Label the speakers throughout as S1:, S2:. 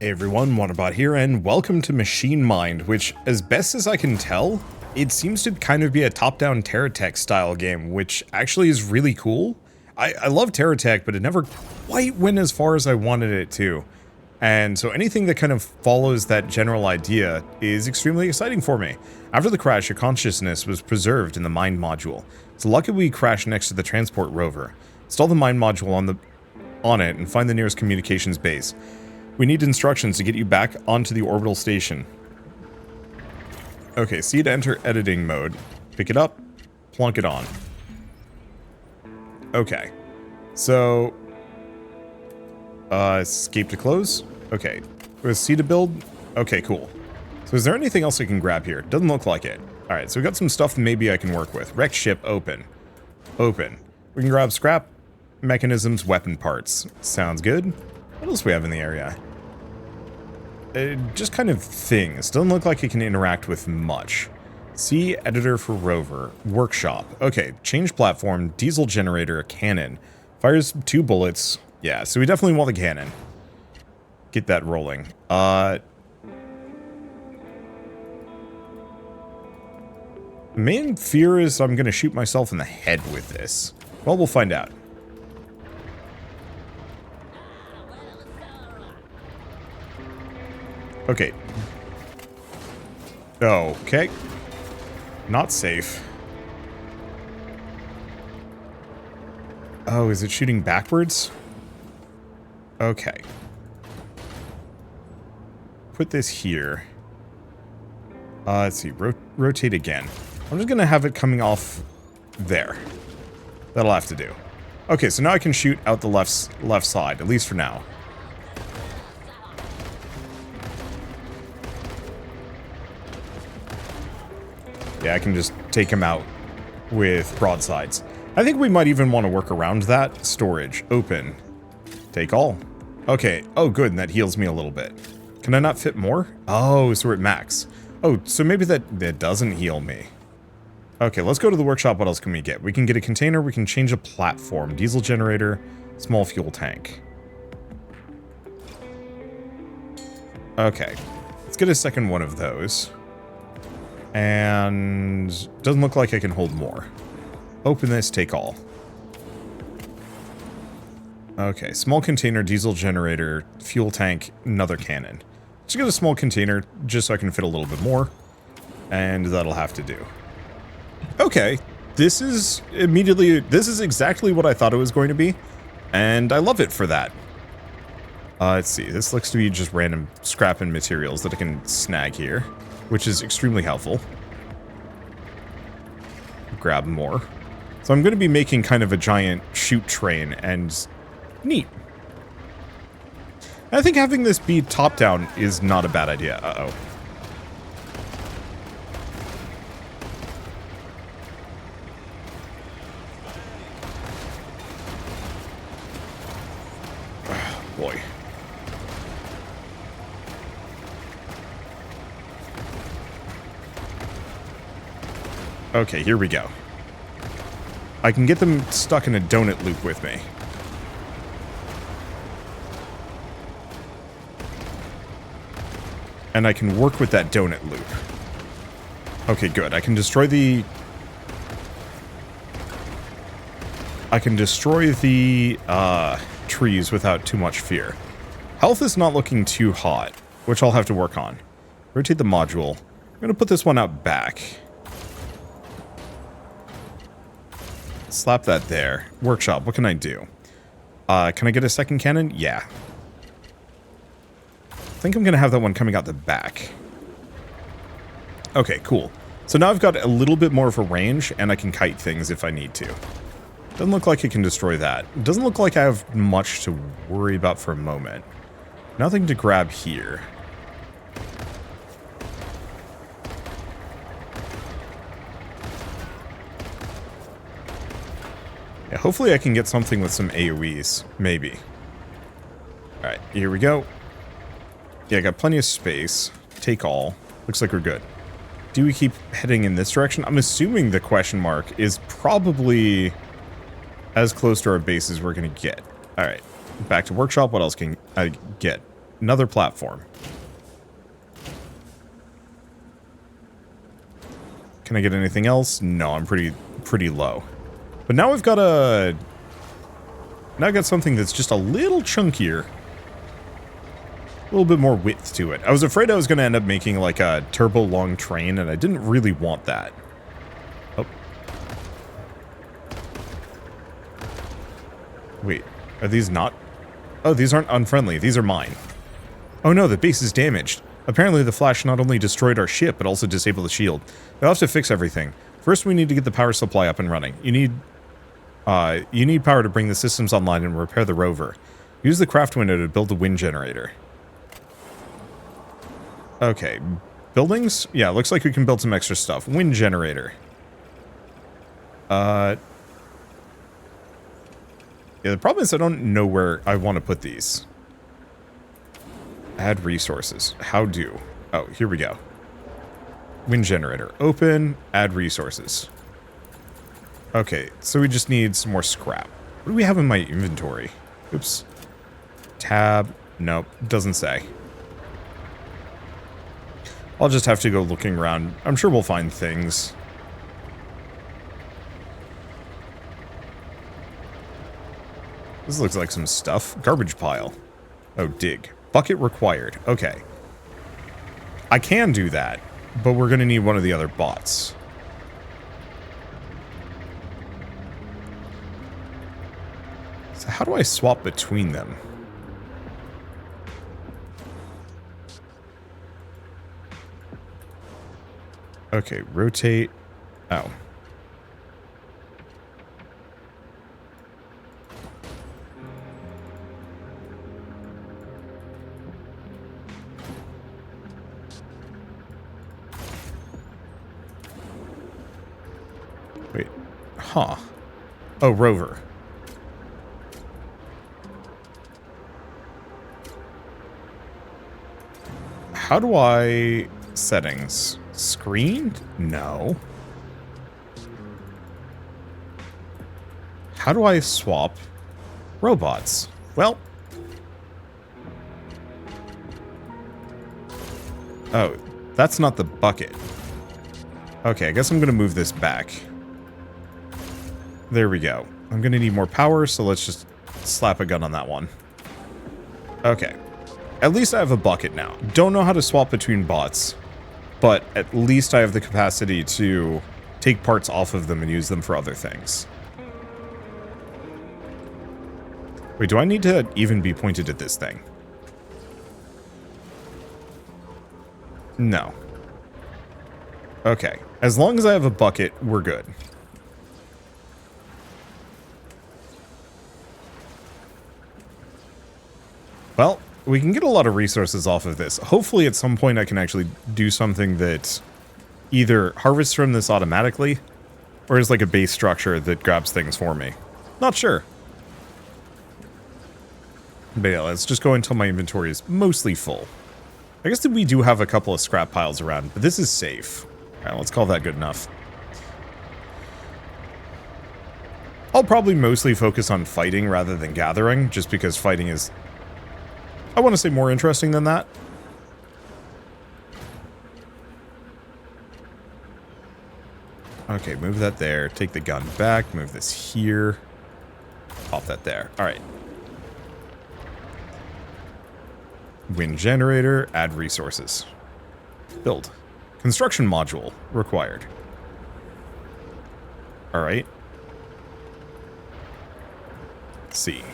S1: Hey everyone, Wanderbot here, and welcome to Machine Mind, which, as best as I can tell, it seems to kind of be a top-down Terratech style game, which actually is really cool. I love Terratech, but it never quite went as far as I wanted it to. And so anything that kind of follows that general idea is extremely exciting for me. After the crash, your consciousness was preserved in the Mind module. So luckily we crashed next to the transport rover. Install the Mind module on it and find the nearest communications base. We need instructions to get you back onto the orbital station. Okay, C to enter editing mode. Pick it up, plunk it on. Okay, so... escape to close? Okay, with C to build? Okay, cool. So is there anything else I can grab here? Doesn't look like it. Alright, so we got some stuff maybe I can work with. Wrecked ship, open. Open. We can grab scrap, mechanisms, weapon parts. Sounds good. What else we have in the area? Just kind of things. Doesn't look like it can interact with much. See editor for rover. Workshop. Okay, change platform. Diesel generator. Cannon. Fires 2 bullets. Yeah, so we definitely want the cannon. Get that rolling. Main fear is I'm gonna shoot myself in the head with this. Well, we'll find out. Okay. Okay. Not safe. Oh, is it shooting backwards? Okay. Put this here. Let's see. Rotate again. I'm just gonna have it coming off there. That'll have to do. Okay, so now I can shoot out the left side, at least for now. Yeah, I can just take him out with broadsides. I think we might even want to work around that. Storage. Open. Take all. Okay. Oh, good. And that heals me a little bit. Can I not fit more? Oh, so we're at max. Oh, so maybe that doesn't heal me. Okay, let's go to the workshop. What else can we get? We can get a container. We can change a platform. Diesel generator. Small fuel tank. Okay. Let's get a second one of those. And doesn't look like I can hold more. Open this, take all. Okay, small container, diesel generator, fuel tank, another cannon. Let's get a small container just so I can fit a little bit more. And that'll have to do. Okay, this is exactly what I thought it was going to be. And I love it for that. Let's see, this looks to be just random scrap and materials that I can snag here, which is extremely helpful. Grab more. So I'm going to be making kind of a giant shoot train, and neat. I think having this be top-down is not a bad idea. Uh-oh. Boy. Okay, here we go. I can get them stuck in a donut loop with me. And I can work with that donut loop. Okay, good. I can destroy the trees without too much fear. Health is not looking too hot, which I'll have to work on. Rotate the module. I'm going to put this one out back. Slap that there. Workshop, what can I do? Can I get a second cannon? Yeah. I think I'm going to have that one coming out the back. Okay, cool. So now I've got a little bit more of a range, and I can kite things if I need to. Doesn't look like it can destroy that. Doesn't look like I have much to worry about for a moment. Nothing to grab here. Yeah, hopefully I can get something with some AoEs. Maybe. Alright, here we go. Yeah, I got plenty of space. Take all. Looks like we're good. Do we keep heading in this direction? I'm assuming the question mark is probably as close to our base as we're going to get. Alright, back to workshop. What else can I get? Another platform. Can I get anything else? No, I'm pretty low. But now we've got a... Now I've got something that's just a little chunkier. A little bit more width to it. I was afraid I was going to end up making like a turbo long train, and I didn't really want that. Oh. Wait, are these not... Oh, these aren't unfriendly. These are mine. Oh no, the base is damaged. Apparently the flash not only destroyed our ship, but also disabled the shield. We'll have to fix everything. First, we need to get the power supply up and running. You need power to bring the systems online and repair the rover. Use the craft window to build the wind generator. Okay, buildings? Yeah, looks like we can build some extra stuff. Wind generator. Yeah, the problem is I don't know where I want to put these. Add resources. How do? Oh, here we go. Wind generator. Open. Add resources. Okay, so we just need some more scrap. What do we have in my inventory? Oops. Tab. Nope, doesn't say. I'll just have to go looking around. I'm sure we'll find things. This looks like some stuff. Garbage pile. Oh, dig. Bucket required. Okay. I can do that, but we're going to need one of the other bots. So how do I swap between them? Okay, rotate. Oh. Wait. Huh. Oh, rover. How do I... Settings. Screened? No. How do I swap robots? Well... Oh, that's not the bucket. Okay, I guess I'm gonna move this back. There we go. I'm gonna need more power, so let's just slap a gun on that one. Okay. At least I have a bucket now. Don't know how to swap between bots, but at least I have the capacity to take parts off of them and use them for other things. Wait, do I need to even be pointed at this thing? No. Okay. As long as I have a bucket, we're good. Well, we can get a lot of resources off of this. Hopefully at some point I can actually do something that either harvests from this automatically, or is like a base structure that grabs things for me. Not sure. But yeah, let's just go until my inventory is mostly full. I guess that we do have a couple of scrap piles around, but this is safe. Alright, let's call that good enough. I'll probably mostly focus on fighting rather than gathering, just because fighting is... I want to say more interesting than that. Okay, move that there. Take the gun back. Move this here. Pop that there. Alright. Wind generator. Add resources. Build. Construction module required. Alright. Let's see.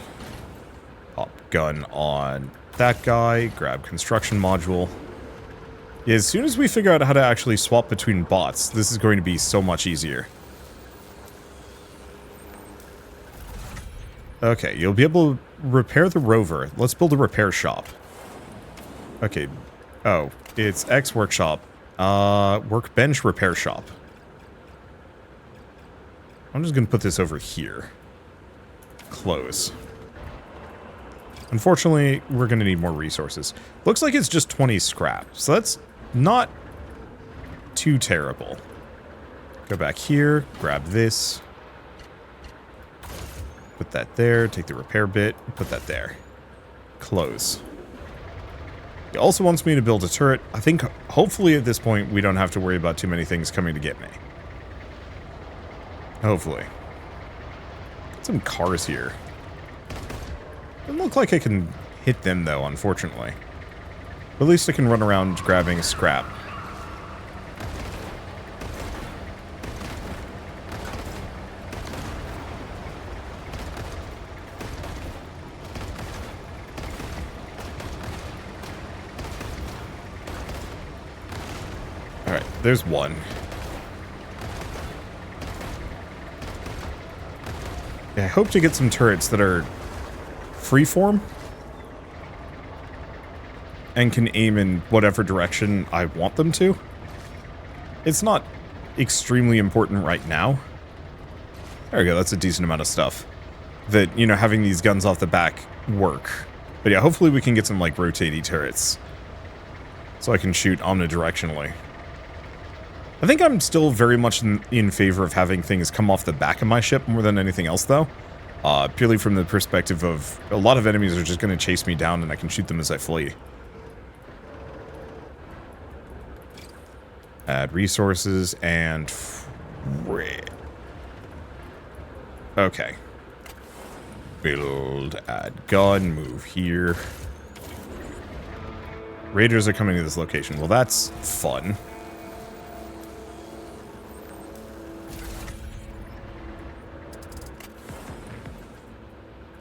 S1: Pop gun on... that guy, grab construction module. Yeah, as soon as we figure out how to actually swap between bots, this is going to be so much easier. Okay, you'll be able to repair the rover. Let's build a repair shop. Okay. Oh, it's X workshop. Workbench repair shop. I'm just gonna put this over here. Close. Unfortunately, we're going to need more resources. Looks like it's just 20 scrap, so that's not too terrible. Go back here, grab this. Put that there, take the repair bit, put that there. Close. He also wants me to build a turret. I think hopefully at this point we don't have to worry about too many things coming to get me. Hopefully. Got some cars here. Doesn't look like I can hit them though, unfortunately. But at least I can run around grabbing scrap. Alright, there's one. Yeah, I hope to get some turrets that are freeform and can aim in whatever direction I want them to. It's not extremely important right now. There we go, that's a decent amount of stuff. That, you know, having these guns off the back work. But yeah, hopefully we can get some, like, rotating turrets. So I can shoot omnidirectionally. I think I'm still very much in favor of having things come off the back of my ship more than anything else, though. Purely from the perspective of a lot of enemies are just going to chase me down and I can shoot them as I flee. Add resources and... Okay. Build, add gun, move here. Raiders are coming to this location. Well, that's fun.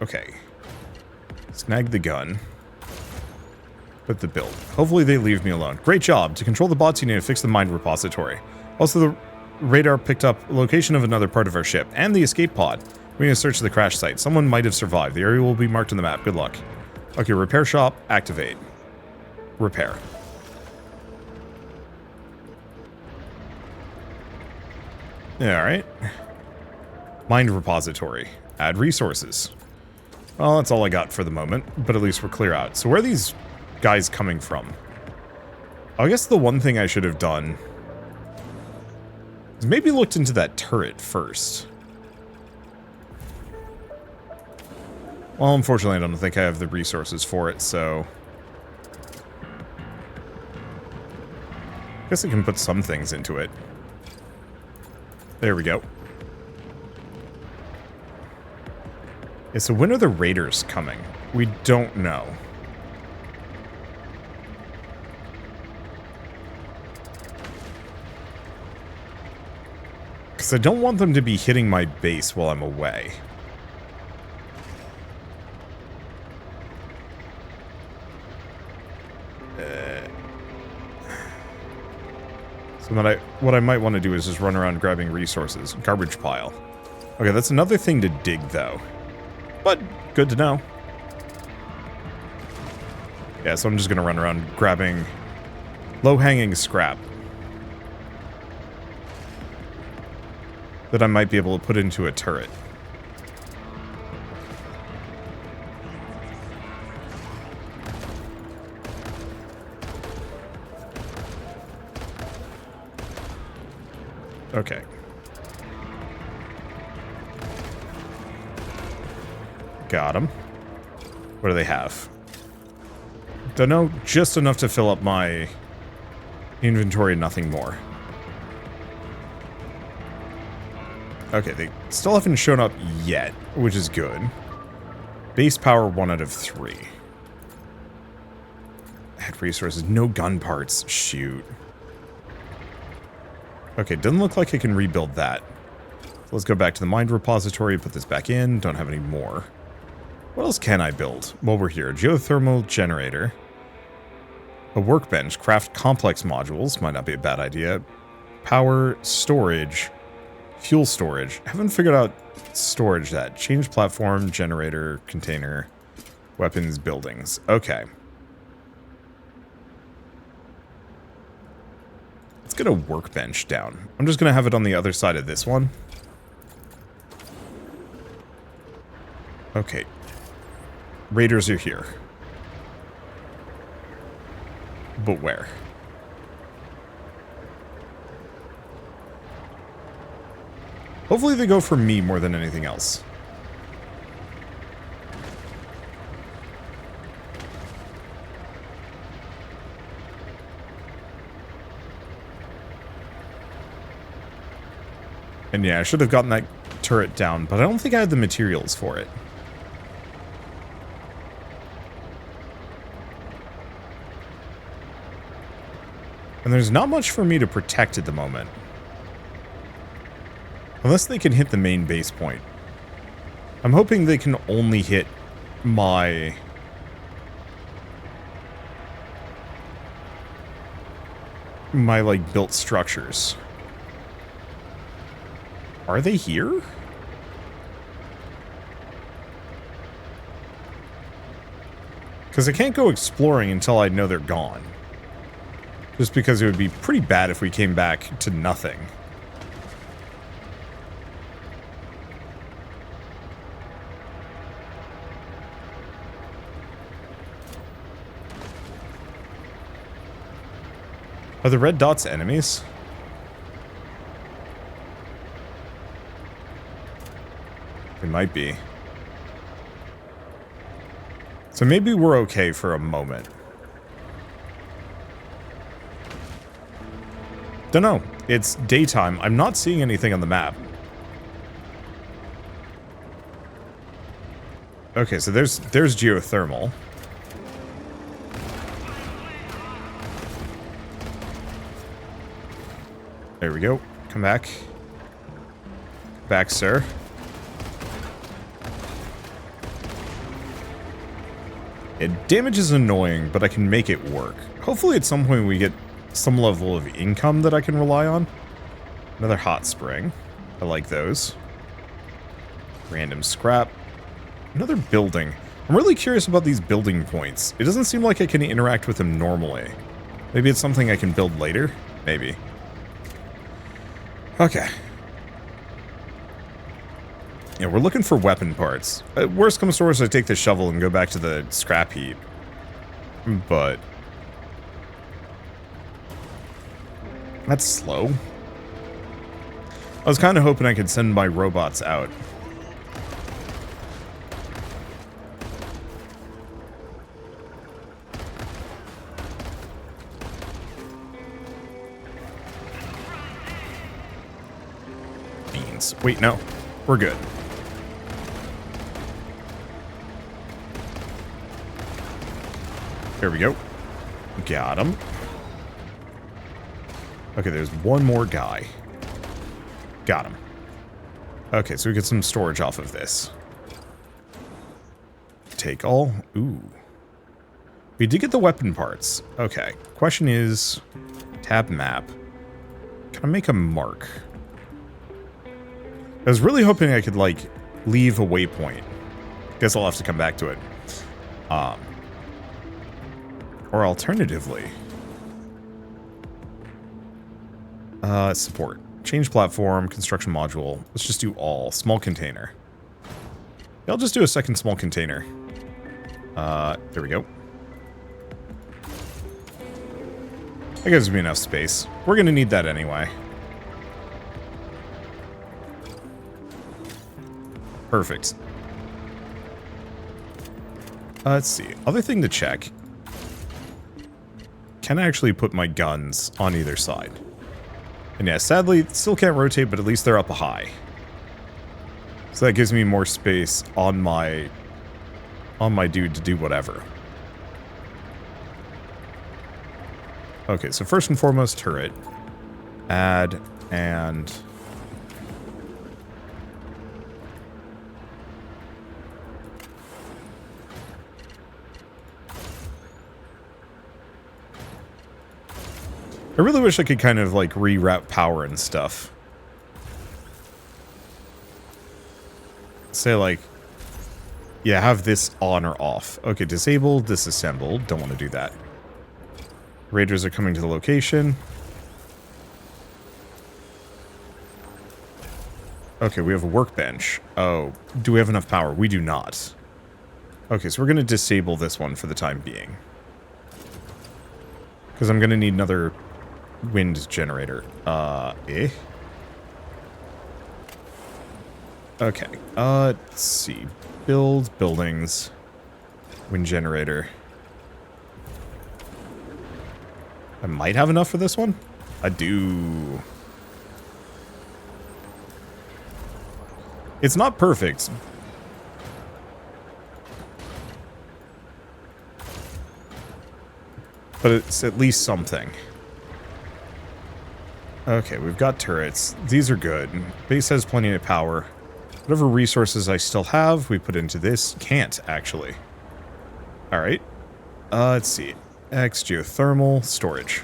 S1: Okay. Snag the gun. Put the build. Hopefully they leave me alone. Great job. To control the bots, you need to fix the mine repository. Also, the radar picked up location of another part of our ship and the escape pod. We need to search the crash site. Someone might have survived. The area will be marked on the map. Good luck. Okay, repair shop. Activate. Repair. Alright. Mine repository. Add resources. Well, that's all I got for the moment, but at least we're clear out. So where are these guys coming from? I guess the one thing I should have done is maybe looked into that turret first. Well, unfortunately, I don't think I have the resources for it, so... I guess I can put some things into it. There we go. Yeah, so when are the raiders coming? We don't know. Because I don't want them to be hitting my base while I'm away. So what I might want to do is just run around grabbing resources. Garbage pile. Okay, that's another thing to dig, though. But, good to know. Yeah, so I'm just gonna run around grabbing low-hanging scrap that I might be able to put into a turret. Okay. Got him. What do they have? Don't know, just enough to fill up my inventory, nothing more. Okay, they still haven't shown up yet, which is good. Base power 1 out of 3. Add resources, no gun parts. Shoot. Okay, doesn't look like I can rebuild that. So let's go back to the mine repository, put this back in. Don't have any more. What else can I build while we're here? Geothermal generator. A workbench. Craft complex modules. Might not be a bad idea. Power, storage, fuel storage. I haven't figured out storage that. Change platform, generator, container, weapons, buildings. Okay. Let's get a workbench down. I'm just going to have it on the other side of this one. Okay. Raiders are here. But where? Hopefully they go for me more than anything else. And yeah, I should have gotten that turret down, but I don't think I had the materials for it. And there's not much for me to protect at the moment. Unless they can hit the main base point. I'm hoping they can only hit my... like, built structures. Are they here? Because I can't go exploring until I know they're gone. Just because it would be pretty bad if we came back to nothing. Are the red dots enemies? They might be. So maybe we're okay for a moment. Don't know. It's daytime. I'm not seeing anything on the map. Okay, so there's geothermal. There we go. Come back. Back, sir. Damage is annoying, but I can make it work. Hopefully at some point we get some level of income that I can rely on. Another hot spring. I like those. Random scrap. Another building. I'm really curious about these building points. It doesn't seem like I can interact with them normally. Maybe it's something I can build later? Maybe. Okay. Yeah, we're looking for weapon parts. Worst comes to worst, I take the shovel and go back to the scrap heap. But... that's slow. I was kind of hoping I could send my robots out. Beans. Wait, no. We're good. There we go. Got him. Okay, there's one more guy. Got him. Okay, so we get some storage off of this. Take all. Ooh. We did get the weapon parts. Okay. Question is, tab map. Can I make a mark? I was really hoping I could, like, leave a waypoint. Guess I'll have to come back to it. Or alternatively... support. Change platform, construction module. Let's just do all. Small container. Yeah, I'll just do a second small container. There we go. That gives me enough space. We're gonna need that anyway. Perfect. Let's see. Other thing to check. Can I actually put my guns on either side? And yeah, sadly, still can't rotate, but at least they're up high. So that gives me more space on my dude to do whatever. Okay, so first and foremost, turret. Add, and... I really wish I could kind of, like, reroute power and stuff. Say, like... yeah, have this on or off. Okay, disable, disassemble. Don't want to do that. Raiders are coming to the location. Okay, we have a workbench. Oh, do we have enough power? We do not. Okay, so we're going to disable this one for the time being. Because I'm going to need another... wind generator. Okay. Let's see. Build buildings. Wind generator. I might have enough for this one. I do. It's not perfect. But it's at least something. Okay, we've got turrets. These are good. Base has plenty of power. Whatever resources I still have, we put into this. Can't, actually. Alright. Let's see. X, geothermal, storage.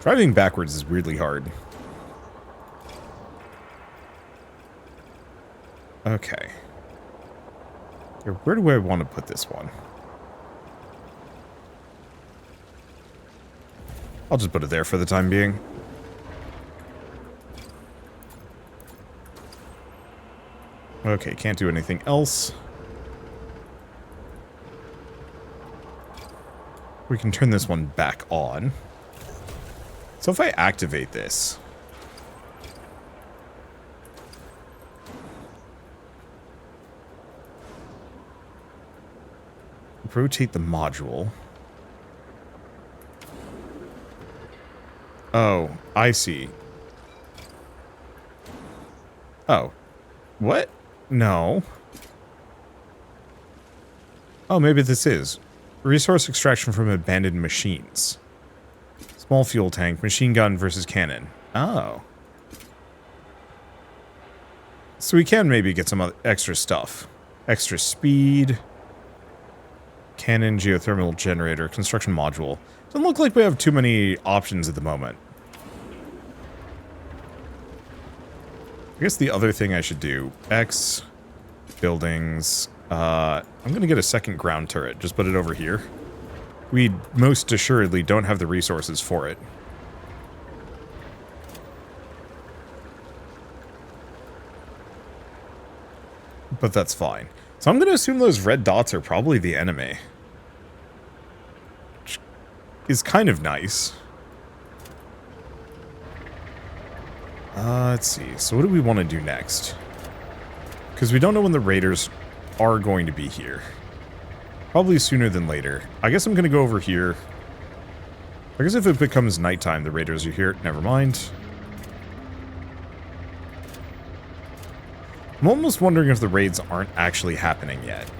S1: Driving backwards is weirdly hard. Okay. Where do I want to put this one? I'll just put it there for the time being. Okay, can't do anything else. We can turn this one back on. So if I activate this... rotate the module. Oh, I see. Oh. What? No. Oh, maybe this is. Resource extraction from abandoned machines. Small fuel tank, machine gun versus cannon. Oh. So we can maybe get some other extra stuff. Extra speed. Cannon, geothermal generator, construction module. Doesn't look like we have too many options at the moment. I guess the other thing I should do, X, buildings, I'm gonna get a second ground turret, just put it over here. We most assuredly don't have the resources for it. But that's fine. So I'm gonna assume those red dots are probably the enemy. Which is kind of nice. Let's see. So what do we want to do next? Because we don't know when the raiders are going to be here. Probably sooner than later. I guess I'm going to go over here. I guess if it becomes nighttime, the raiders are here. Never mind. I'm almost wondering if the raids aren't actually happening yet.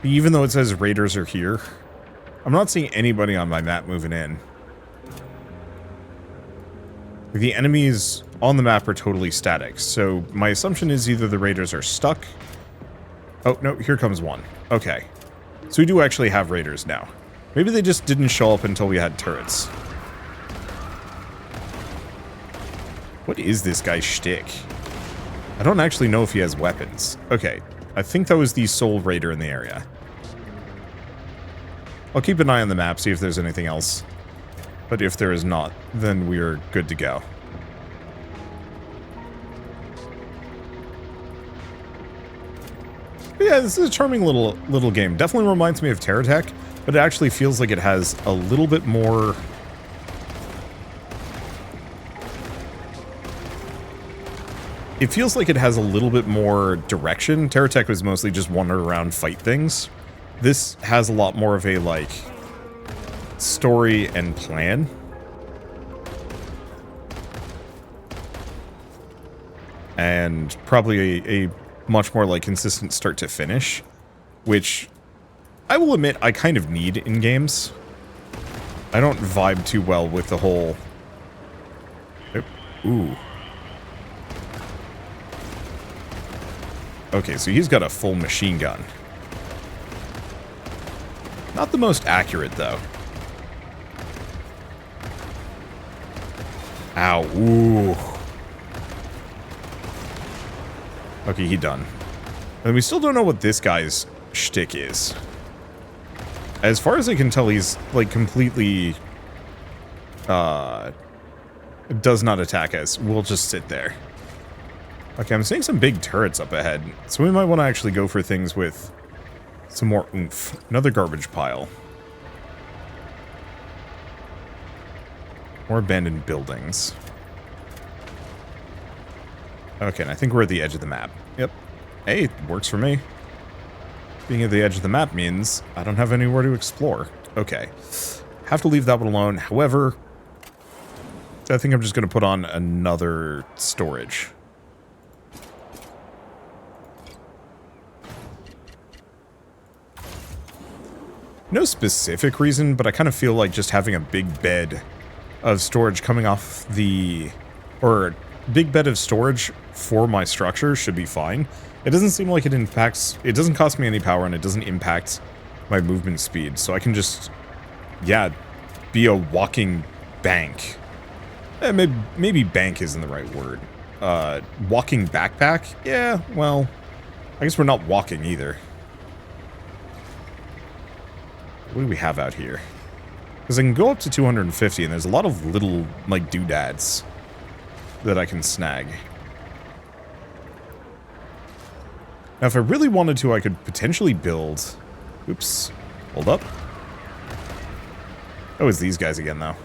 S1: Even though it says raiders are here, I'm not seeing anybody on my map moving in. The enemies on the map are totally static, so my assumption is either the raiders are stuck. Oh, no, here comes one. Okay. So we do actually have raiders now. Maybe they just didn't show up until we had turrets. What is this guy's shtick? I don't actually know if he has weapons. Okay, I think that was the sole raider in the area. I'll keep an eye on the map, see if there's anything else. But if there is not, then we are good to go. But yeah, this is a charming little game. Definitely reminds me of TerraTech, but it actually feels like it has a little bit more... It feels like it has a little bit more direction. TerraTech was mostly just wander around, fight things. This has a lot more of a, like, story and plan. And probably a much more, like, consistent start to finish. Which, I will admit, I kind of need in games. I don't vibe too well with the whole... Ooh. Okay, so he's got a full machine gun. Not the most accurate, though. Ow, ooh. Okay, he done. And we still don't know what this guy's shtick is. As far as I can tell, he's, like, completely... does not attack us. We'll just sit there. Okay, I'm seeing some big turrets up ahead, so we might want to actually go for things with some more oomph. Another garbage pile. More abandoned buildings. Okay, and I think we're at the edge of the map. Yep. Hey, works for me. Being at the edge of the map means I don't have anywhere to explore. Okay. Have to leave that one alone. However, I think I'm just going to put on another storage. No specific reason, but I kind of feel like just having a big bed of storage coming off the... or big bed of storage for my structure should be fine. It doesn't seem like it impacts... it doesn't cost me any power and it doesn't impact my movement speed. So I can just, yeah, be a walking bank. Maybe bank isn't the right word. Walking backpack? Yeah, well, I guess we're not walking either. What do we have out here? Because I can go up to 250, and there's a lot of little, like, doodads that I can snag. Now, if I really wanted to, I could potentially build... oops. Hold up. Oh, it's these guys again, though.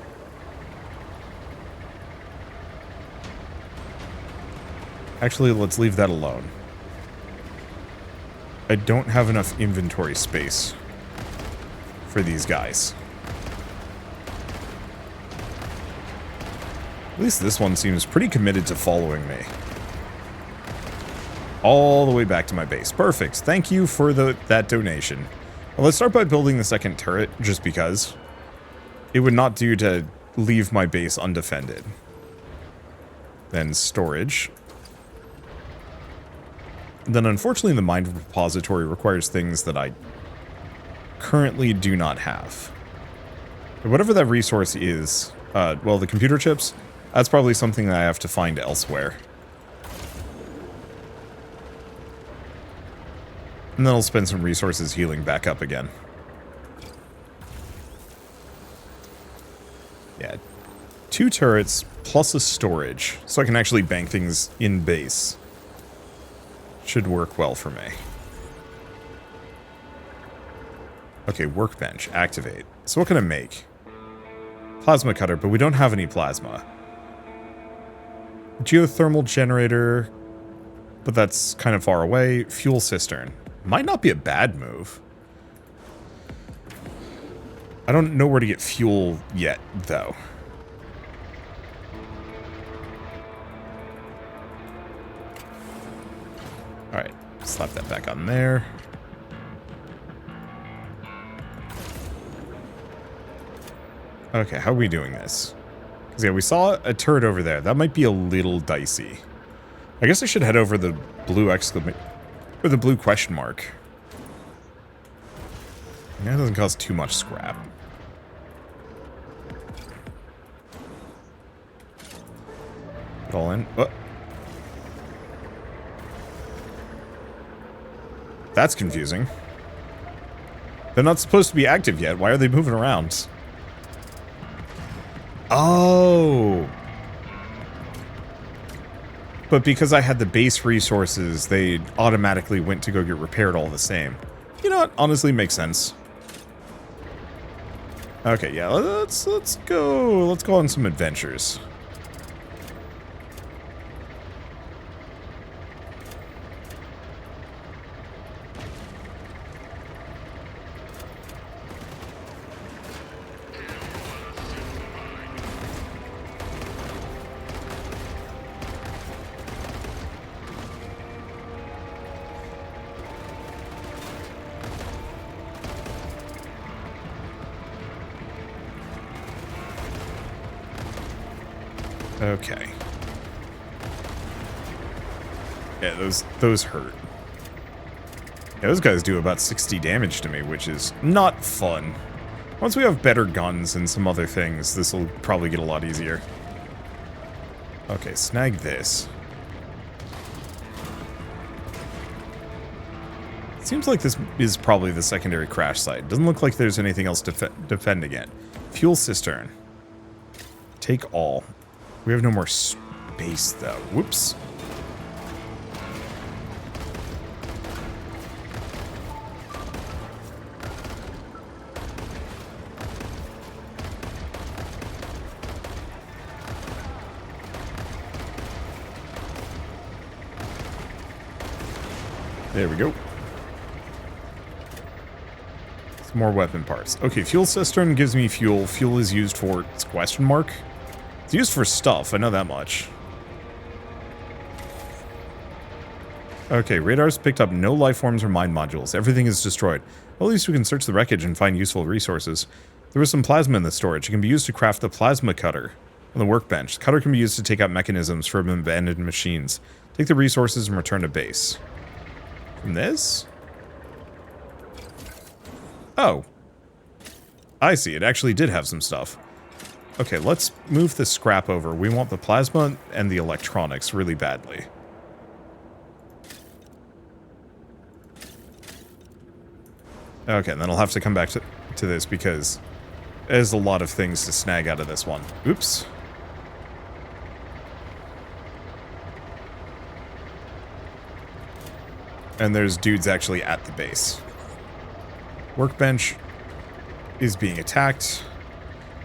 S1: Actually, let's leave that alone. I don't have enough inventory space for these guys. At least this one seems pretty committed to following me. All the way back to my base. Perfect. Thank you for that donation. Well, let's start by building the second turret, just because. It would not do to leave my base undefended. Then storage. Then unfortunately the mine repository requires things that I currently do not have. But whatever that resource is, well, the computer chips, that's probably something that I have to find elsewhere. And then I'll spend some resources healing back up again. Yeah, 2 turrets plus a storage, so I can actually bank things in base. Should work well for me. Okay, workbench, activate. So what can I make? Plasma cutter, but we don't have any plasma. Geothermal generator, but that's kind of far away. Fuel cistern. Might not be a bad move. I don't know where to get fuel yet, though. Alright, slap that back on there. Okay, how are we doing this? Because, yeah, we saw a turret over there. That might be a little dicey. I guess I should head over the blue exclamation... or the blue question mark. Yeah, it doesn't cost too much scrap. Put it all in. Oh. That's confusing. They're not supposed to be active yet. Why are they moving around? Oh. But because I had the base resources, they automatically went to go get repaired all the same. You know what? Honestly, makes sense. Okay, yeah, let's go on some adventures. Okay. Yeah, those hurt. Yeah, those guys do about 60 damage to me, which is not fun. Once we have better guns and some other things, this will probably get a lot easier. Okay, snag this. Seems like this is probably the secondary crash site. Doesn't look like there's anything else to defend again. Fuel cistern. Take all. We have no more space, though. Whoops. There we go. Some more weapon parts. Okay, fuel cistern gives me fuel. Fuel is used for... It's question mark? It's used for stuff, I know that much. Okay, radars picked up no life forms or mine modules. Everything is destroyed. Well, at least we can search the wreckage and find useful resources. There was some plasma in the storage. It can be used to craft the plasma cutter on the workbench. The cutter can be used to take out mechanisms from abandoned machines. Take the resources and return to base. From this? Oh. I see. It actually did have some stuff. Okay, let's move the scrap over. We want the plasma and the electronics really badly. Okay, and then I'll have to come back to this because there's a lot of things to snag out of this one. Oops. And there's dudes actually at the base. Workbench is being attacked.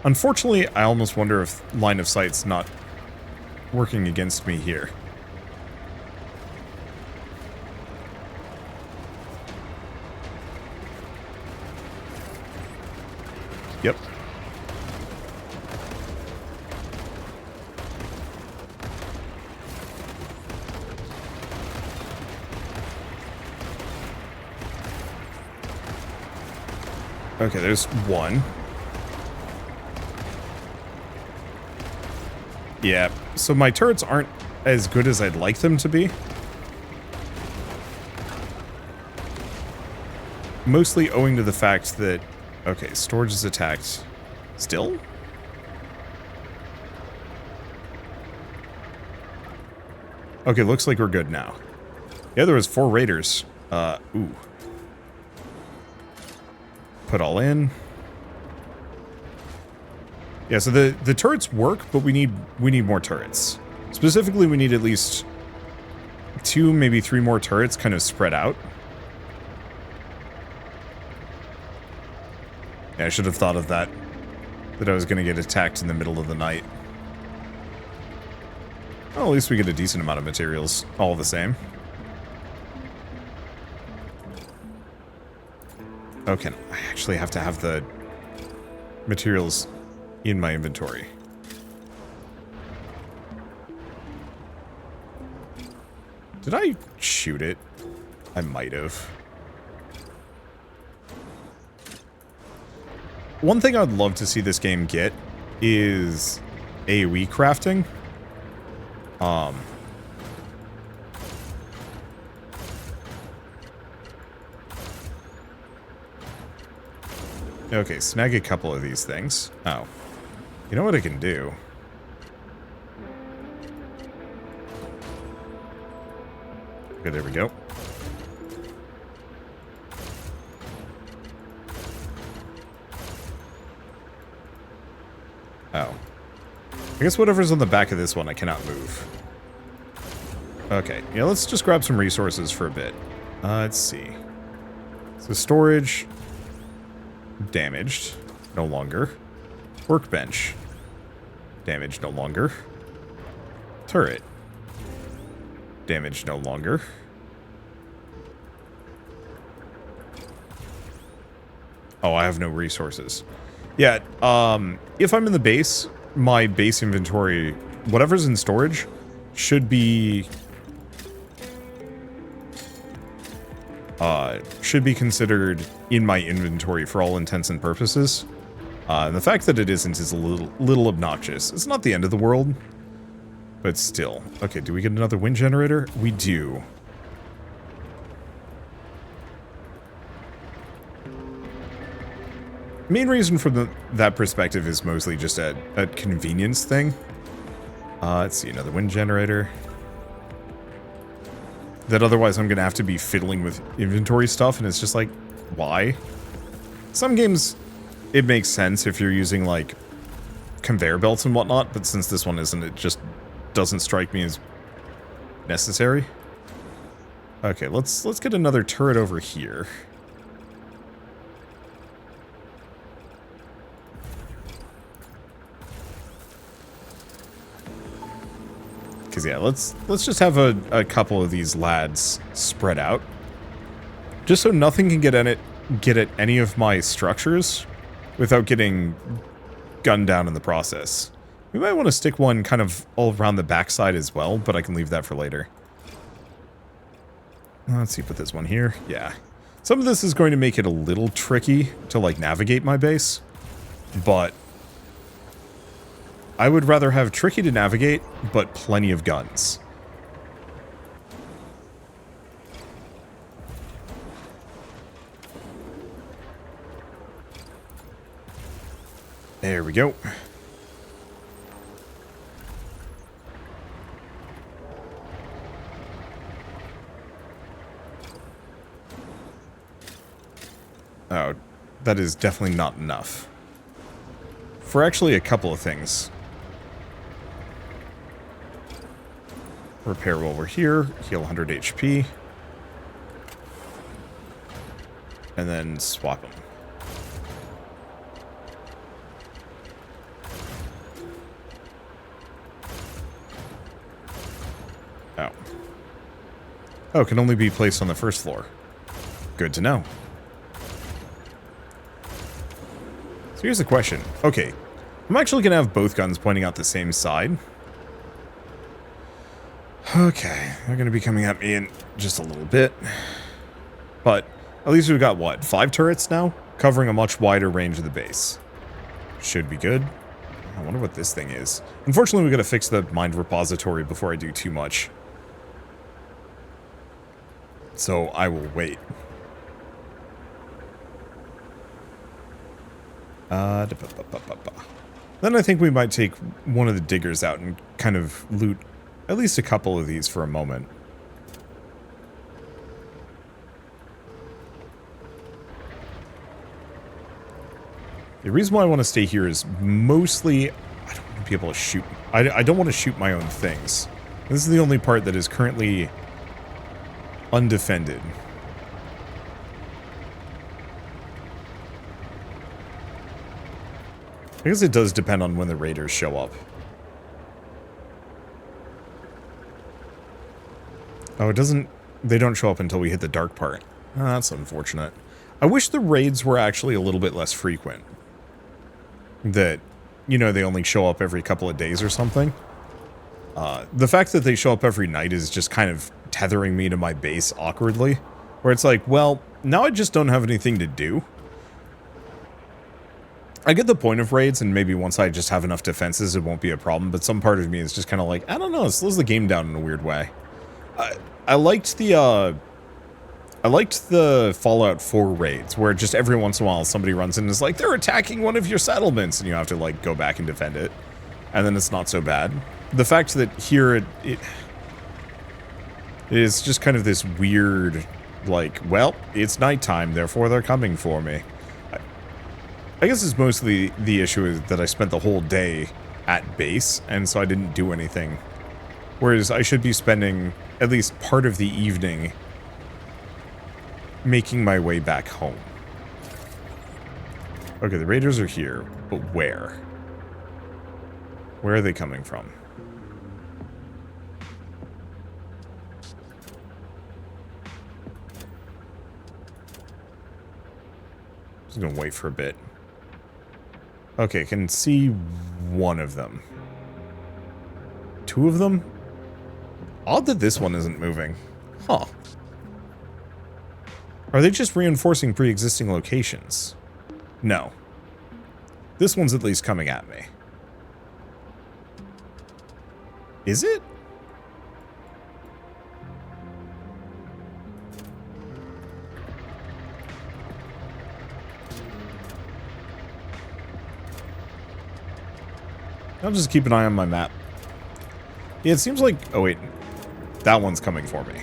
S1: Unfortunately, I almost wonder if line of sight's not working against me here. Yep. Okay, there's one. Yeah, so my turrets aren't as good as I'd like them to be. Mostly owing to the fact that... Okay, storage is attacked. Still? Okay, looks like we're good now. Yeah, there was 4 raiders. Ooh. Put all in. Yeah, so the turrets work, but we need more turrets. Specifically, we need at least 2, maybe 3 more turrets kind of spread out. Yeah, I should have thought of that. That I was going to get attacked in the middle of the night. Well, at least we get a decent amount of materials, all the same. Okay, I actually have to have the materials in my inventory. Did I shoot it? I might have. One thing I'd love to see this game get is AoE crafting. Okay, snag a couple of these things. Oh. You know what I can do? Okay, there we go. Oh. I guess whatever's on the back of this one I cannot move. Okay, yeah, let's just grab some resources for a bit. Let's see. So storage... damaged. No longer. Workbench. Damaged no longer. Turret. Damaged no longer. Oh, I have no resources. Yeah, if I'm in the base, my base inventory, whatever's in storage, should be considered in my inventory for all intents and purposes. And the fact that it isn't is a little obnoxious. It's not the end of the world, but still. Okay, do we get another wind generator? We do. Main reason from that perspective is mostly just a convenience thing. Let's see, another wind generator. That otherwise I'm going to have to be fiddling with inventory stuff, and it's just like, why? Some games, it makes sense if you're using, like, conveyor belts and whatnot, but since this one isn't, it just doesn't strike me as necessary. Okay, let's get another turret over here. Because, yeah, let's just have a couple of these lads spread out. Just so nothing can get at any of my structures without getting gunned down in the process. We might want to stick one kind of all around the backside as well, but I can leave that for later. Let's see, put this one here. Yeah. Some of this is going to make it a little tricky to, like, navigate my base, but I would rather have tricky to navigate, but plenty of guns. There we go. Oh, that is definitely not enough. For actually a couple of things. Repair while we're here, heal 100 HP. And then swap them. Oh. Oh, can only be placed on the first floor. Good to know. So here's the question. Okay, I'm actually going to have both guns pointing out the same side. Okay, they're going to be coming at me in just a little bit. But at least we've got, what, 5 turrets now? Covering a much wider range of the base. Should be good. I wonder what this thing is. Unfortunately, we've got to fix the mind repository before I do too much. So I will wait. Then I think we might take one of the diggers out and kind of loot at least a couple of these for a moment. The reason why I want to stay here is mostly I don't want to be able to shoot. I don't want to shoot my own things. This is the only part that is currently undefended. I guess it does depend on when the raiders show up. Oh, it doesn't... They don't show up until we hit the dark part. Oh, that's unfortunate. I wish the raids were actually a little bit less frequent. That, you know, they only show up every couple of days or something. The fact that they show up every night is just kind of tethering me to my base awkwardly. Where it's like, well, now I just don't have anything to do. I get the point of raids, and maybe once I just have enough defenses, it won't be a problem, but some part of me is just kind of like, I don't know, it slows the game down in a weird way. I liked the Fallout 4 raids, where just every once in a while somebody runs in and is like, they're attacking one of your settlements, and you have to, like, go back and defend it. And then it's not so bad. The fact that here it is just kind of this weird, like, well, it's nighttime, therefore they're coming for me. I guess it's mostly the issue is that I spent the whole day at base, and so I didn't do anything. Whereas I should be spending at least part of the evening making my way back home. Okay, the raiders are here, but where? Where are they coming from? Just gonna wait for a bit. Okay, can see one of them. 2 of them? Odd that this one isn't moving. Huh. Are they just reinforcing pre-existing locations? No. This one's at least coming at me. Is it? I'll just keep an eye on my map. Yeah, it seems like... Oh, wait. That one's coming for me.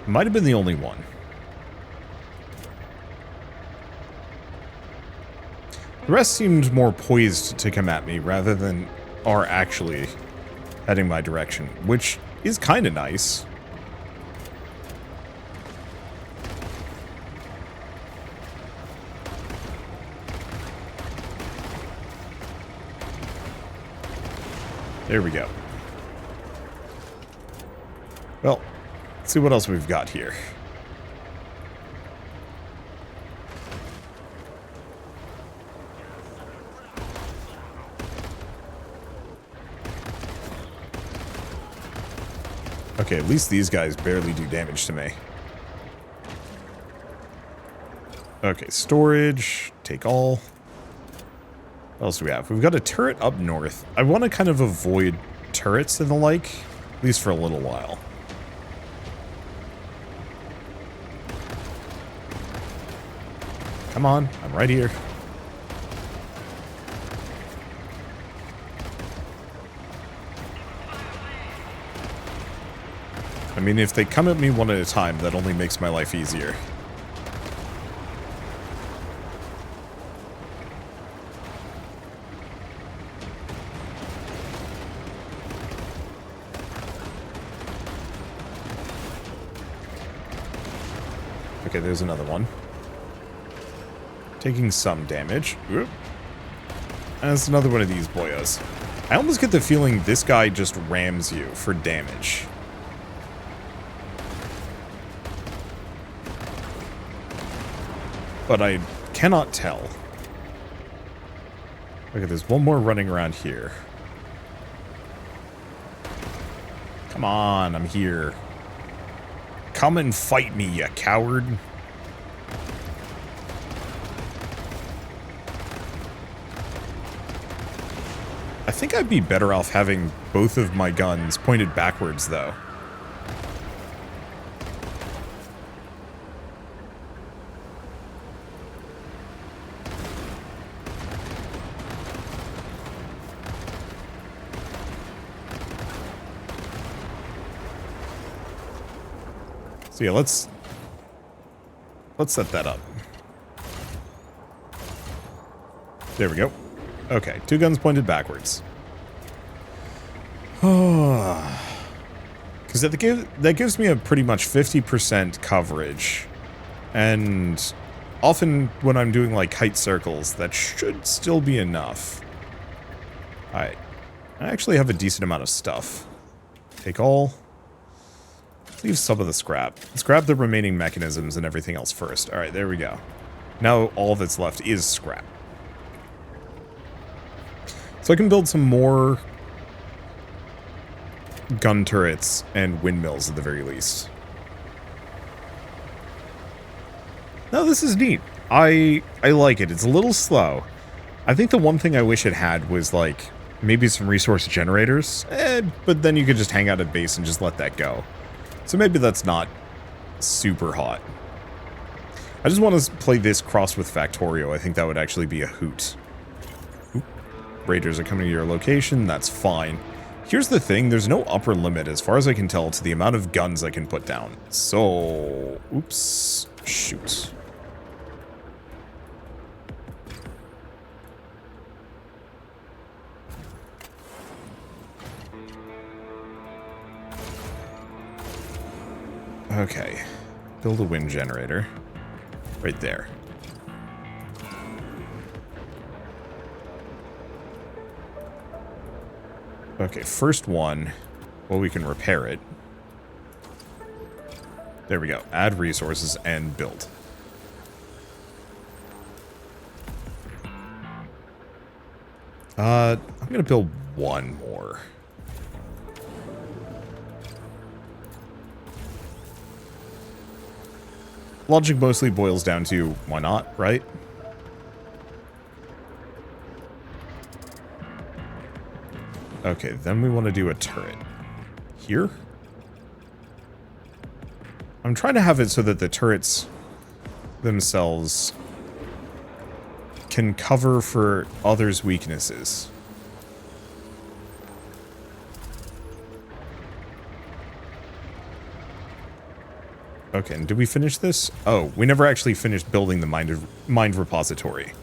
S1: Might have been the only one. The rest seemed more poised to come at me rather than are actually heading my direction, which is kind of nice. There we go. Well, let's see what else we've got here. Okay, at least these guys barely do damage to me. Okay, storage, take all. What else do we have? We've got a turret up north. I want to kind of avoid turrets and the like, at least for a little while. Come on, I'm right here. I mean, if they come at me one at a time, that only makes my life easier. Okay, there's another one. Taking some damage. Oop. And it's another one of these boyos. I almost get the feeling this guy just rams you for damage. But I cannot tell. Okay, there's one more running around here. Come on, I'm here. Come and fight me, you coward. I think I'd be better off having both of my guns pointed backwards, though. So yeah, let's set that up. There we go. Okay, two guns pointed backwards. Because that gives me a pretty much 50% coverage. And often when I'm doing like kite circles, that should still be enough. Alright. I actually have a decent amount of stuff. Take all. Leave some of the scrap. Let's grab the remaining mechanisms and everything else first. Alright, there we go. Now all that's left is scrap. So I can build some more gun turrets and windmills at the very least. No, this is neat. I like it. It's a little slow. I think the one thing I wish it had was like maybe some resource generators, but then you could just hang out at base and just let that go. So maybe that's not super hot. I just want to play this crossed with Factorio. I think that would actually be a hoot. Oop. Raiders are coming to your location. That's fine. Here's the thing. There's no upper limit, as far as I can tell, to the amount of guns I can put down. So... oops. Shoot. Okay, build a wind generator right there. Okay, first one, well, we can repair it. There we go. Add resources and build. I'm gonna build one more. Logic mostly boils down to, why not, right? Okay, then we want to do a turret. Here? I'm trying to have it so that the turrets themselves can cover for others' weaknesses. Okay, and did we finish this? Oh, we never actually finished building the mind repository.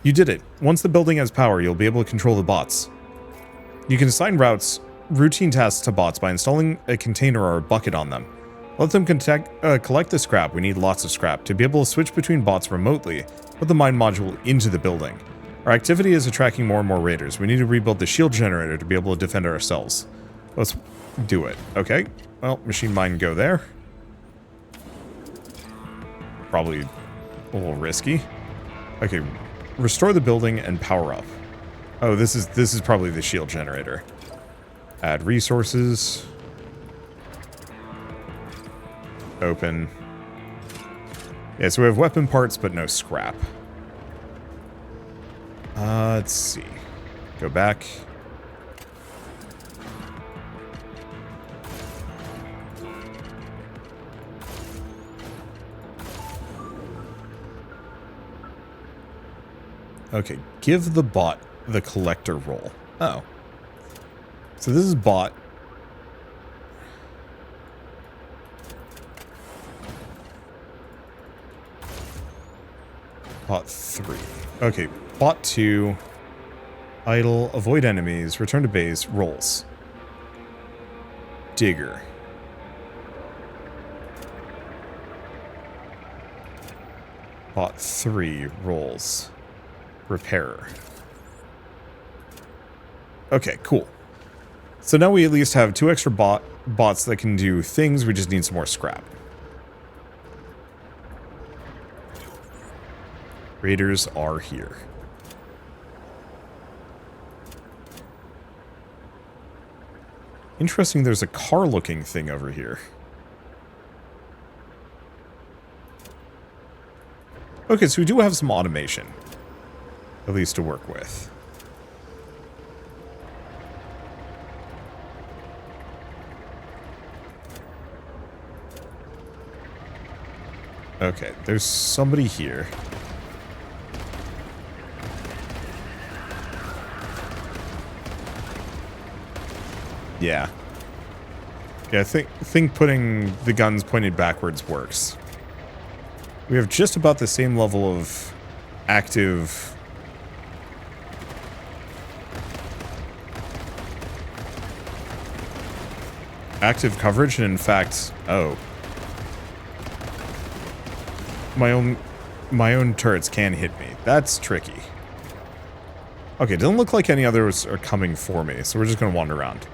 S1: You did it. Once the building has power, you'll be able to control the bots. You can assign routine tasks to bots by installing a container or a bucket on them. Let them collect the scrap. We need lots of scrap. To be able to switch between bots remotely, put the mind module into the building. Our activity is attracting more and more raiders. We need to rebuild the shield generator to be able to defend ourselves. Let's do it. Okay. Well, machine mine go there. Probably a little risky. Okay. Restore the building and power up. Oh, this is probably the shield generator. Add resources. Open. Yeah, so we have weapon parts, but no scrap. Let's see. Go back. Okay, give the bot the collector role. Oh. So this is bot. Bot 3. Okay, bot 2. Idle, avoid enemies, return to base, rolls. Digger. Bot 3 rolls. Repairer. Okay, cool. So now we at least have 2 extra bots that can do things, we just need some more scrap. Raiders are here. Interesting, there's a car-looking thing over here. Okay, so we do have some automation. At least to work with. Okay, there's somebody here. Yeah. Yeah, I think putting the guns pointed backwards works. We have just about the same level of active coverage, and in fact, oh. My own turrets can hit me. That's tricky. Okay, doesn't look like any others are coming for me, so we're just gonna wander around.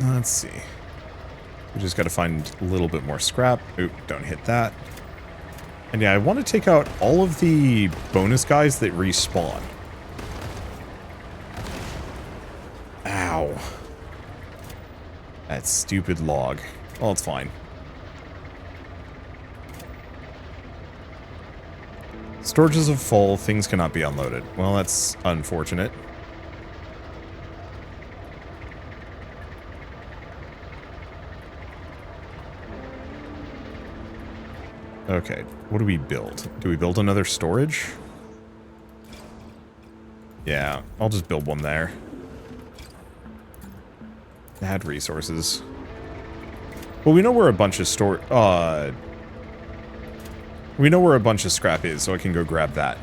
S1: Let's see. We just gotta find a little bit more scrap. Oop, don't hit that. And yeah, I want to take out all of the bonus guys that respawn. Ow. That stupid log. Well, it's fine. Storages are full, things cannot be unloaded. Well, that's unfortunate. Okay, what do we build? Do we build another storage? Yeah, I'll just build one there. Add resources. Well, we know where a bunch of we know where a bunch of scrap is, so I can go grab that.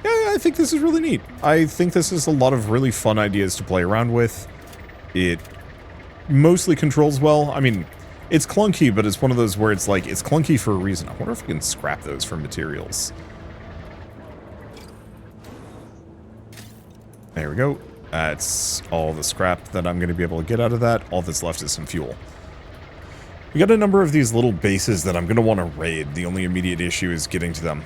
S1: Yeah, I think this is really neat. I think this is a lot of really fun ideas to play around with. It mostly controls well. I mean, it's clunky, but it's one of those where it's like, it's clunky for a reason. I wonder if we can scrap those for materials. There we go. That's all the scrap that I'm going to be able to get out of that. All that's left is some fuel. We got a number of these little bases that I'm going to want to raid. The only immediate issue is getting to them.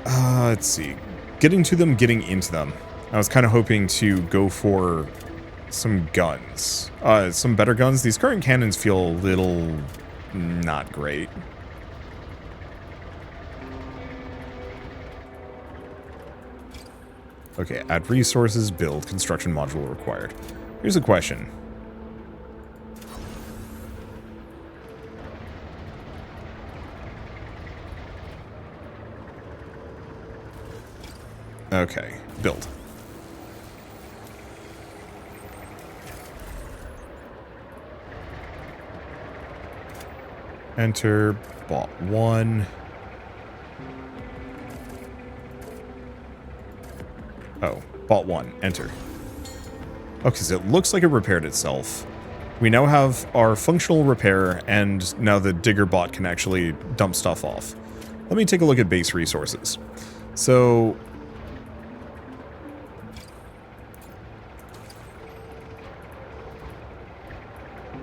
S1: Let's see. Getting to them, getting into them. I was kind of hoping to go for some guns. Some better guns. These current cannons feel a little not great. Okay, add resources, build, construction module required. Here's a question. Okay, build. Enter, bought one. Oh, bought one, enter. Okay, so it looks like it repaired itself. We now have our functional repair, and now the digger bot can actually dump stuff off. Let me take a look at base resources. So...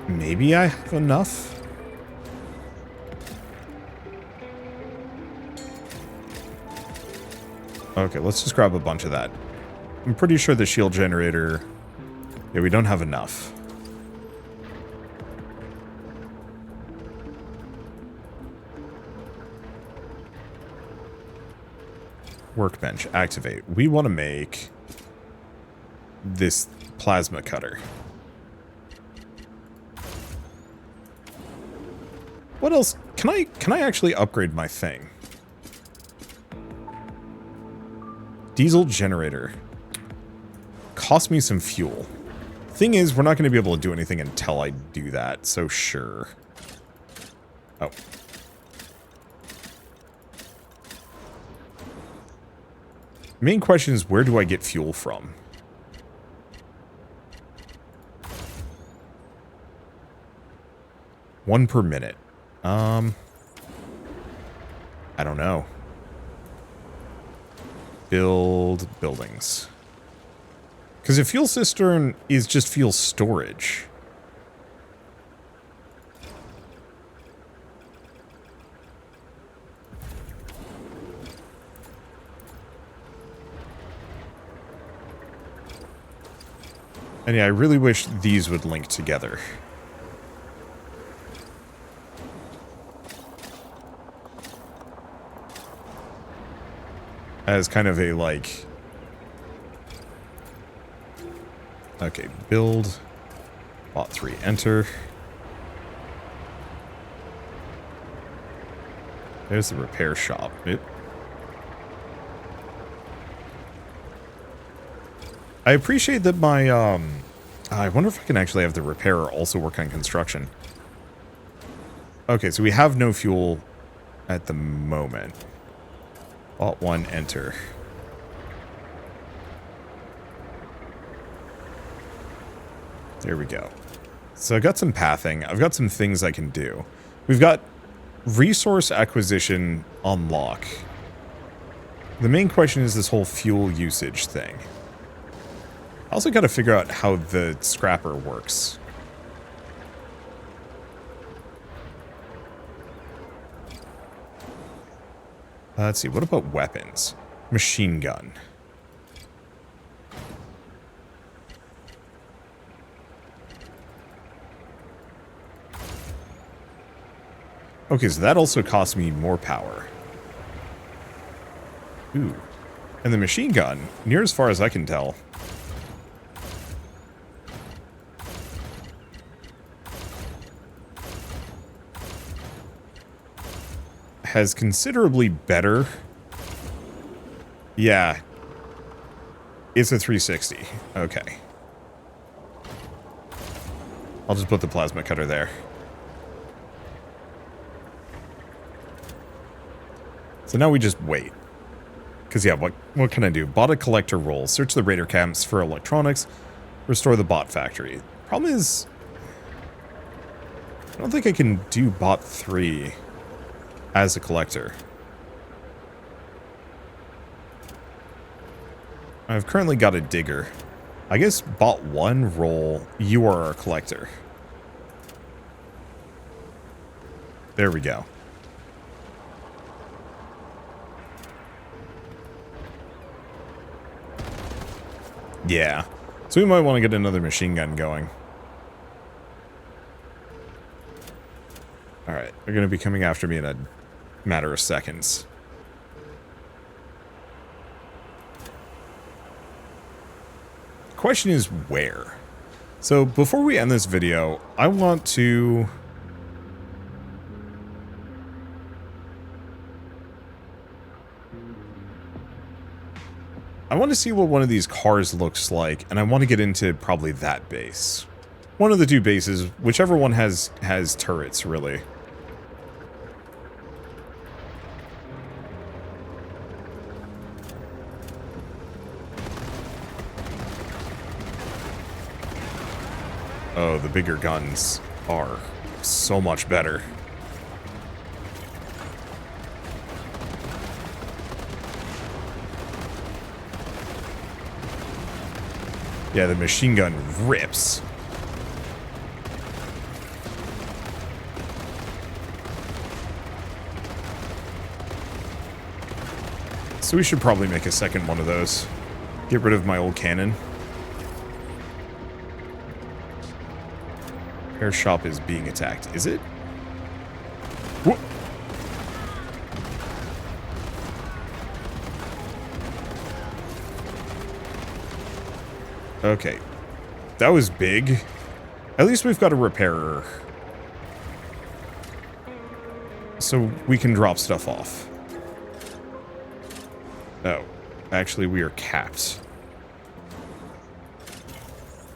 S1: maybe I have enough? Okay, let's just grab a bunch of that. I'm pretty sure the shield generator... yeah, we don't have enough. Workbench, activate. We want to make this plasma cutter. What else? Can I actually upgrade my thing? Diesel generator. Cost me some fuel. Thing is, we're not going to be able to do anything until I do that, so sure. Oh. Main question is, where do I get fuel from? One per minute. I don't know. Build buildings. Because a fuel cistern is just fuel storage. And yeah, I really wish these would link together. As kind of a, like... okay, build. Bot 3, enter. There's the repair shop. I appreciate that my, I wonder if I can actually have the repairer also work on construction. Okay, so we have no fuel at the moment. Bot 1, enter. There we go. So I've got some pathing. I've got some things I can do. We've got resource acquisition on lock. The main question is this whole fuel usage thing. I also got to figure out how the scrapper works. Let's see, what about weapons? Machine gun. Okay, so that also costs me more power. Ooh. And the machine gun, near as far as I can tell, has considerably better... yeah. It's a 360. Okay. I'll just put the plasma cutter there. So now we just wait. Because, yeah, what can I do? Bot a collector role. Search the raider camps for electronics. Restore the bot factory. Problem is... I don't think I can do bot 3 as a collector. I've currently got a digger. I guess bot 1 role, you are our collector. There we go. Yeah. So we might want to get another machine gun going. Alright, they're going to be coming after me in a matter of seconds. The question is where? So before we end this video, I want to... see what one of these cars looks like, and I want to get into probably that base. One of the two bases, whichever one has turrets, really. Oh, the bigger guns are so much better. Yeah, the machine gun rips. So we should probably make a second one of those. Get rid of my old cannon. Repair shop is being attacked. Is it? Whoop. Okay. That was big. At least we've got a repairer. So we can drop stuff off. Oh. Actually, we are capped.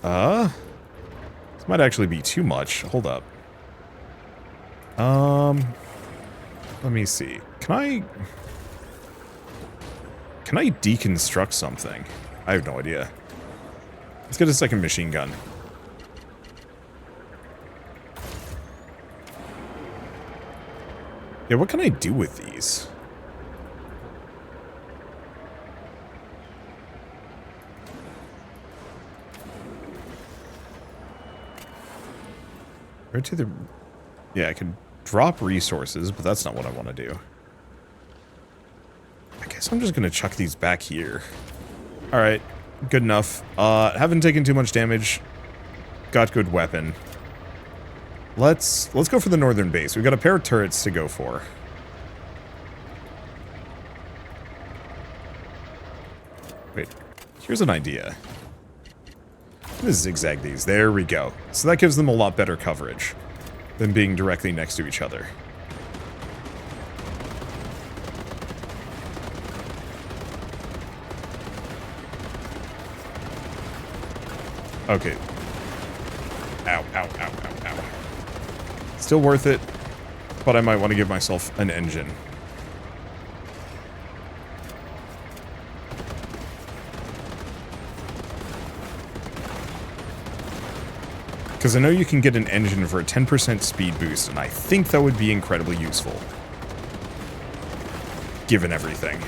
S1: This might actually be too much. Hold up. Let me see. Can I deconstruct something? I have no idea. Let's get a second machine gun. Yeah, what can I do with these? Right to the... Yeah, I can drop resources, but that's not what I want to do. I guess I'm just going to chuck these back here. Alright, good enough. Haven't taken too much damage. Got good weapon. Let's go for the northern base. We've got a pair of turrets to go for. Wait, here's an idea. I'm gonna zigzag these. There we go. So that gives them a lot better coverage than being directly next to each other. Okay. Ow, ow, ow, ow, ow. Still worth it, but I might want to give myself an engine. Because I know you can get an engine for a 10% speed boost, and I think that would be incredibly useful. Given everything.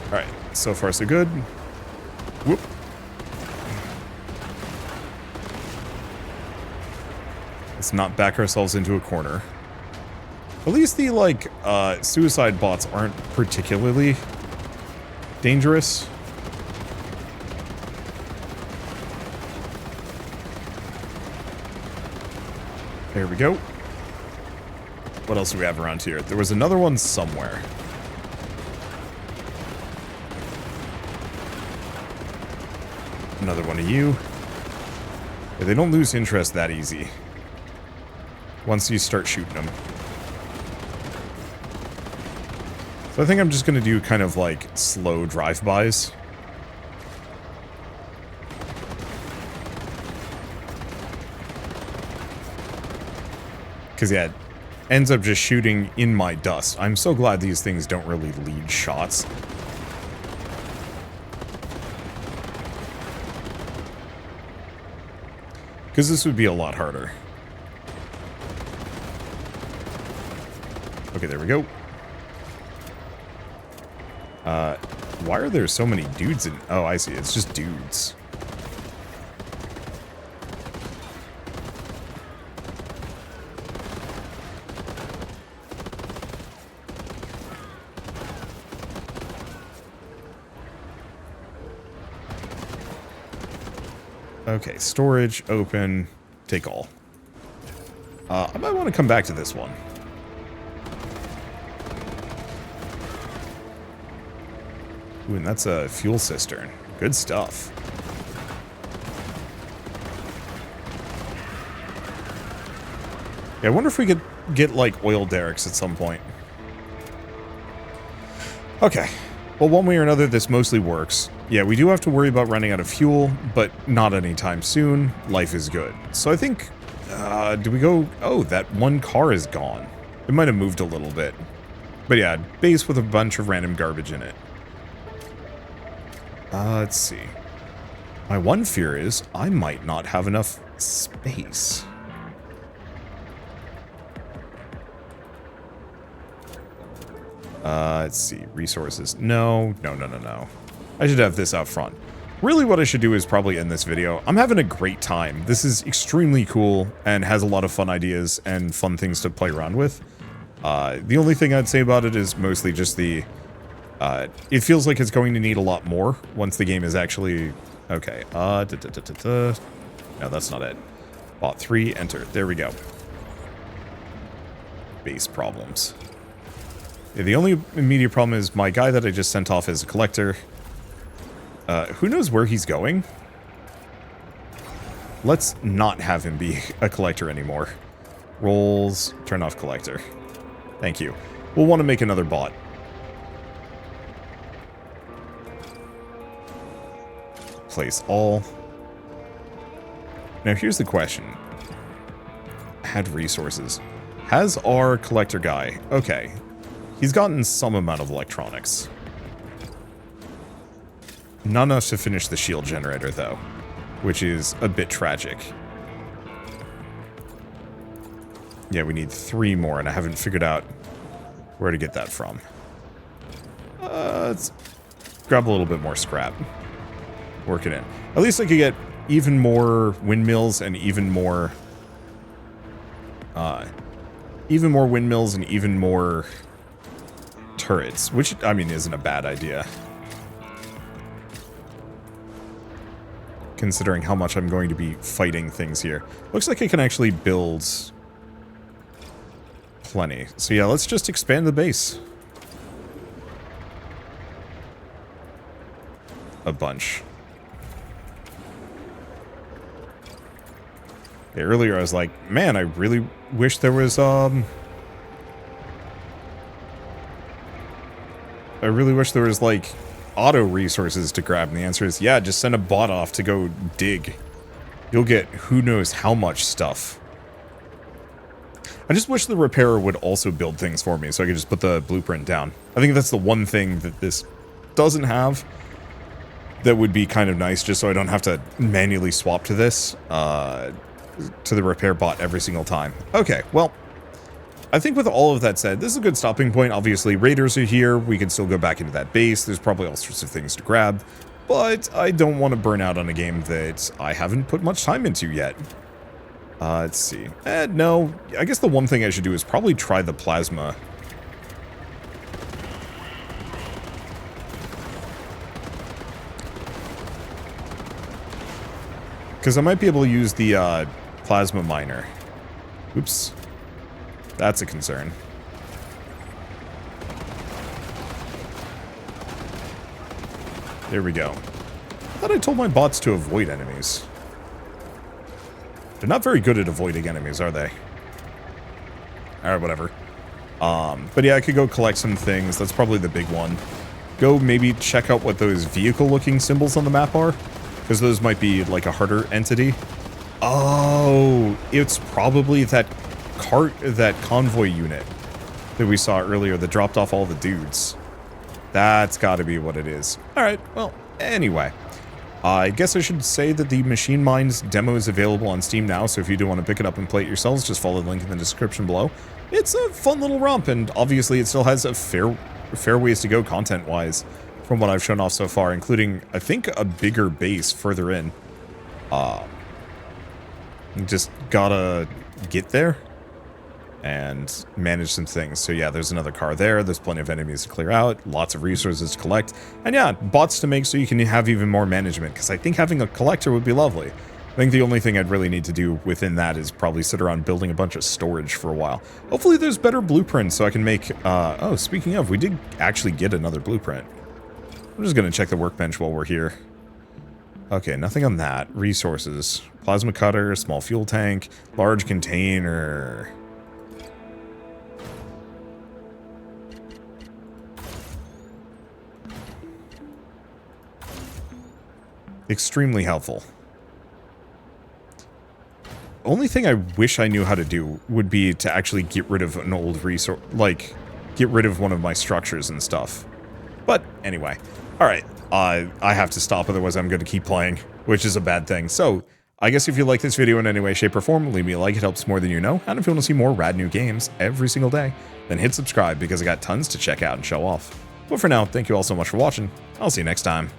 S1: Alright, so far so good. Whoop. Let's not back ourselves into a corner. At least the, like, suicide bots aren't particularly dangerous. There we go. What else do we have around here? There was another one somewhere. Another one of you. Yeah, they don't lose interest that easy. Once you start shooting them. So I think I'm just going to do kind of like slow drive-bys. Because, yeah, it ends up just shooting in my dust. I'm so glad these things don't really lead shots. Because this would be a lot harder. Okay, there we go. Why are there so many dudes in... Oh, I see. It's just dudes. Okay, storage, open, take all. I might want to come back to this one. Ooh, and that's a fuel cistern. Good stuff. Yeah, I wonder if we could get, like, oil derricks at some point. Okay. Well, one way or another, this mostly works. Yeah, we do have to worry about running out of fuel, but not anytime soon. Life is good. So I think... do we go... Oh, that one car is gone. It might have moved a little bit. But yeah, base with a bunch of random garbage in it. Let's see. My one fear is I might not have enough space. Let's see. Resources. No. I should have this out front. Really what I should do is probably end this video. I'm having a great time. This is extremely cool and has a lot of fun ideas and fun things to play around with. The only thing I'd say about it is mostly just the... it feels like it's going to need a lot more once the game is actually... Okay, no, that's not it. Bot 3, enter. There we go. Base problems. Yeah, the only immediate problem is my guy that I just sent off as a collector. Who knows where he's going? Let's not have him be a collector anymore. Roles, turn off collector. Thank you. We'll want to make another bot. Place all. Now here's the question. Add resources. Has our collector guy... Okay. He's gotten some amount of electronics. Not enough to finish the shield generator, though. Which is a bit tragic. Yeah, we need 3 more, and I haven't figured out where to get that from. Let's grab a little bit more scrap. Work it in. At least I could get even more windmills and even more windmills and even more turrets, which, I mean, isn't a bad idea. Considering how much I'm going to be fighting things here. Looks like I can actually build plenty. So yeah, let's just expand the base. A bunch. Yeah, earlier I was like, man, I really wish there was, I really wish there was, like, auto resources to grab, and the answer is, yeah, just send a bot off to go dig. You'll get who knows how much stuff. I just wish the repairer would also build things for me, so I could just put the blueprint down. I think that's the one thing that this doesn't have that would be kind of nice, just so I don't have to manually swap to this, to the repair bot every single time. Okay, well, I think with all of that said, this is a good stopping point. Obviously, raiders are here. We can still go back into that base. There's probably all sorts of things to grab, but I don't want to burn out on a game that I haven't put much time into yet. Let's see. No, I guess the one thing I should do is probably try the plasma. Because I might be able to use the plasma miner. Oops. That's a concern. There we go. I thought I told my bots to avoid enemies. They're not very good at avoiding enemies, are they? Alright, whatever. But yeah, I could go collect some things. That's probably the big one. Go maybe check out what those vehicle-looking symbols on the map are. Because those might be like a harder entity. Oh, it's probably that convoy unit that we saw earlier that dropped off all the dudes. That's gotta be what it is. Alright, well, anyway. I guess I should say that the Machine Minds demo is available on Steam now, so if you do want to pick it up and play it yourselves, just follow the link in the description below. It's a fun little romp, and obviously it still has a fair ways to go content-wise from what I've shown off so far, including, I think, a bigger base further in. Just gotta get there and manage some things. So yeah, there's another car there. There's plenty of enemies to clear out, lots of resources to collect, and yeah, bots to make so you can have even more management, because I think having a collector would be lovely. I think the only thing I'd really need to do within that is probably sit around building a bunch of storage for a while. Hopefully there's better blueprints so I can make, oh, speaking of, we did actually get another blueprint. I'm just gonna check the workbench while we're here. Okay, nothing on that. Resources. Plasma cutter, small fuel tank, large container. Extremely helpful. Only thing I wish I knew how to do would be to actually get rid of an old resource, like, get rid of one of my structures and stuff. But, anyway. Alright, I have to stop, otherwise I'm going to keep playing, which is a bad thing. So, I guess if you like this video in any way, shape, or form, leave me a like, it helps more than you know. And if you want to see more rad new games every single day, then hit subscribe because I got tons to check out and show off. But for now, thank you all so much for watching. I'll see you next time.